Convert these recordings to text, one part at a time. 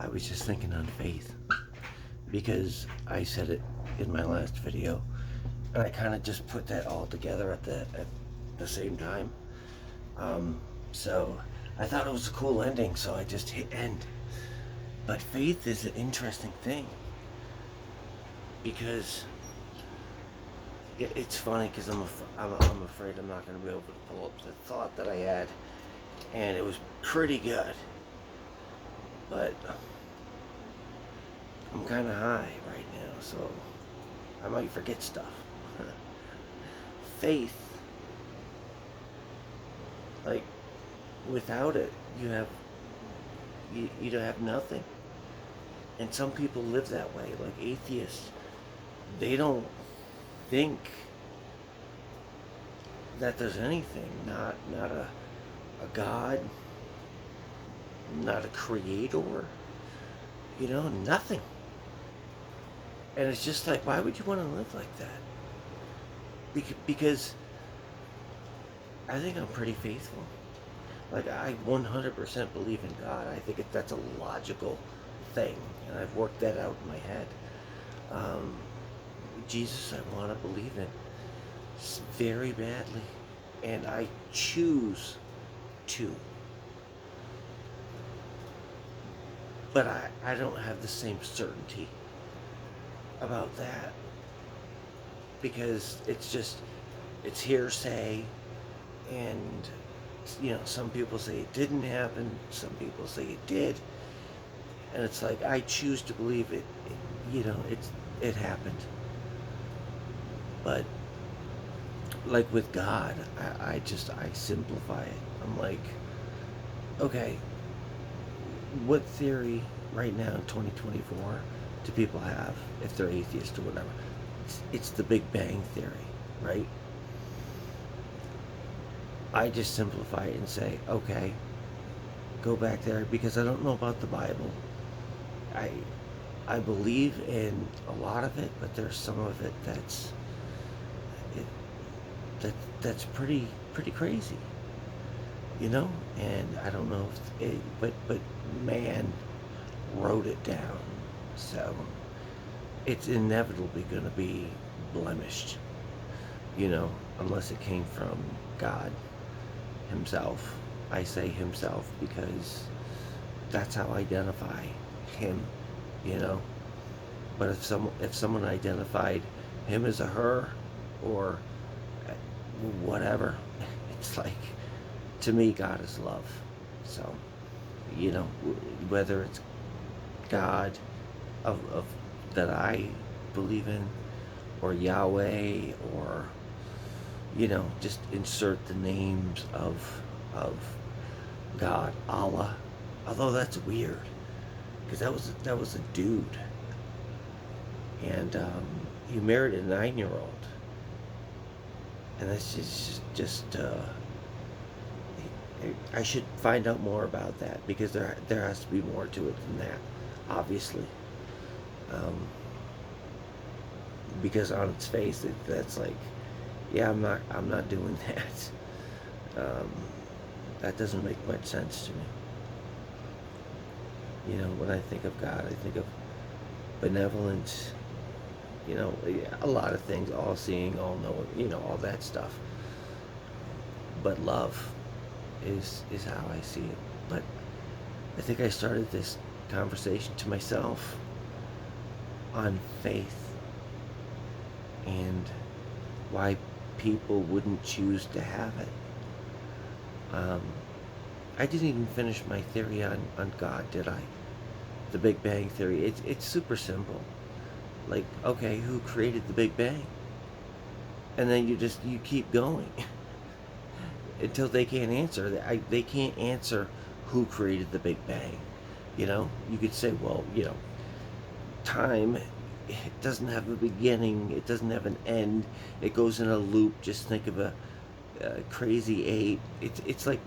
I was just thinking on faith because I said it in my last video, and I kind of just put that all together at the same time. So I thought it was a cool ending, so I just hit end. But faith is an interesting thing because it's funny because I'm afraid I'm not going to be able to pull up the thought that I had, and it was pretty good, but I'm kind of high right now, so I might forget stuff. Faith, like without it, you don't have nothing, and some people live that way, like atheists. They don't think that there's anything, not a God, not a creator, nothing. And it's just like, why would you want to live like that? Because I think I'm pretty faithful. Like, I 100% believe in God. I think that's a logical thing, and I've worked that out in my head. Jesus, I want to believe in very badly, and I choose to. But I don't have the same certainty about that because it's hearsay, and some people say it didn't happen, some people say it did, and it's like I choose to believe it happened. But like with God, I simplify it. I'm like, okay, what theory right now in 2024 do people have if they're atheist or whatever? It's the Big Bang Theory, right? I just simplify it and say, okay, go back there because I don't know about the Bible. I believe in a lot of it, but there's some of it that's pretty crazy, and I don't know if it, but man wrote it down, so it's inevitably going to be blemished, unless it came from God himself. I say himself because that's how I identify him, but if someone identified him as a her or whatever, it's like, to me, God is love. So, whether it's God of that I believe in, or Yahweh, or just insert the names of God, Allah. Although that's weird, because that was a dude, and he married a 9-year-old, and that's just I should find out more about that because there has to be more to it than that, obviously. Because on its face, that's like, yeah, I'm not doing that. That doesn't make much sense to me. When I think of God, I think of benevolence. A lot of things, all seeing, all knowing, all that stuff. But love is how I see it. But I think I started this conversation to myself on faith and why people wouldn't choose to have it. I didn't even finish my theory on God, did I? The Big Bang Theory. It's super simple. Like, okay, who created the Big Bang? And then you keep going until they can't answer. They can't answer who created the Big Bang. You could say, well, time, it doesn't have a beginning, it doesn't have an end, it goes in a loop. Just think of a crazy eight. It's like,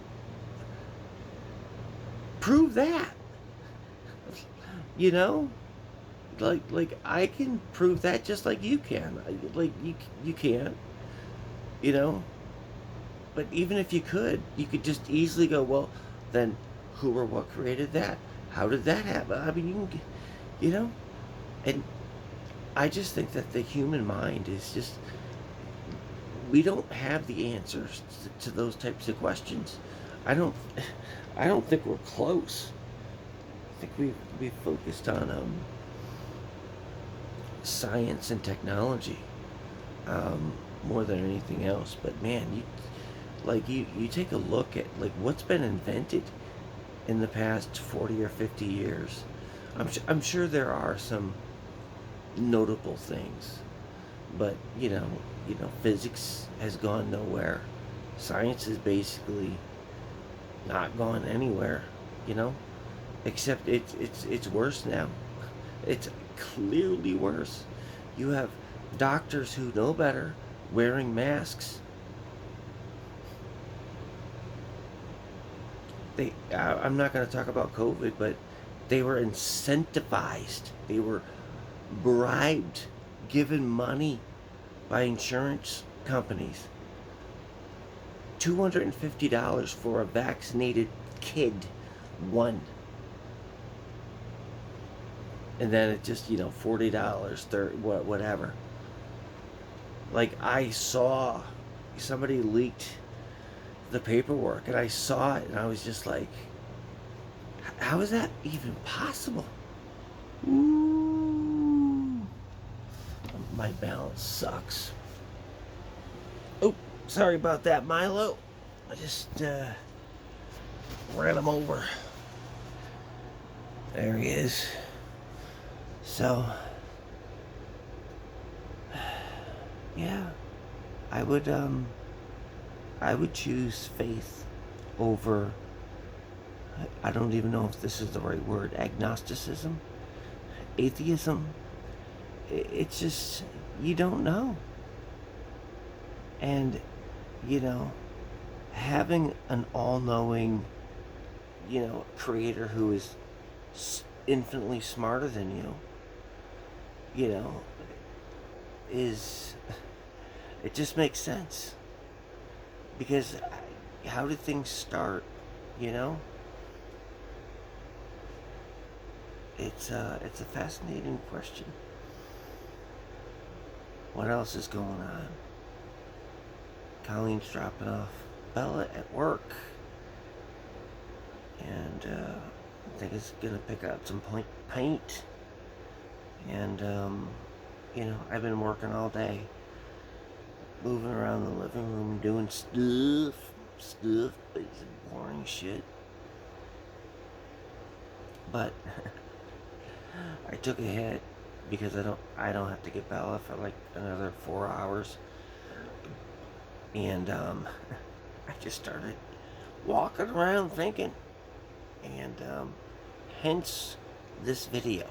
prove that. Like I can prove that just like you can. Like you can't. But even if you could just easily go, well, then who or what created that? How did that happen? I mean, you know, and I just think that the human mind is just, we don't have the answers to those types of questions. I don't, I don't think we're close. I think we focused on science and technology more than anything else. But man, you take a look at like what's been invented in the past 40 or 50 years. I'm sure there are some notable things, but physics has gone nowhere. Science is basically not gone anywhere, you know, except it's worse now. It's clearly worse. You have doctors who know better wearing masks. I'm not going to talk about COVID, but they were incentivized. They were bribed, given money by insurance companies. $250 for a vaccinated kid, one. And then it just, $40, 30, whatever. Like, I saw somebody leaked the paperwork, and I saw it, and I was just like, how is that even possible? Ooh. My balance sucks. Oh, sorry about that, Milo. I just ran him over. There he is. So, yeah, I would choose faith over, I don't even know if this is the right word, agnosticism, atheism. It's just, you don't know. And, having an all-knowing, creator who is infinitely smarter than you, is, it just makes sense. Because how did things start, It's a fascinating question. What else is going on? Colleen's dropping off Bella at work. And I think it's going to pick out some paint. And, I've been working all day. Moving around the living room, doing stuff, but it's boring shit. But I took a hit because I don't have to get Bella for like another 4 hours. And I just started walking around thinking. And hence this video.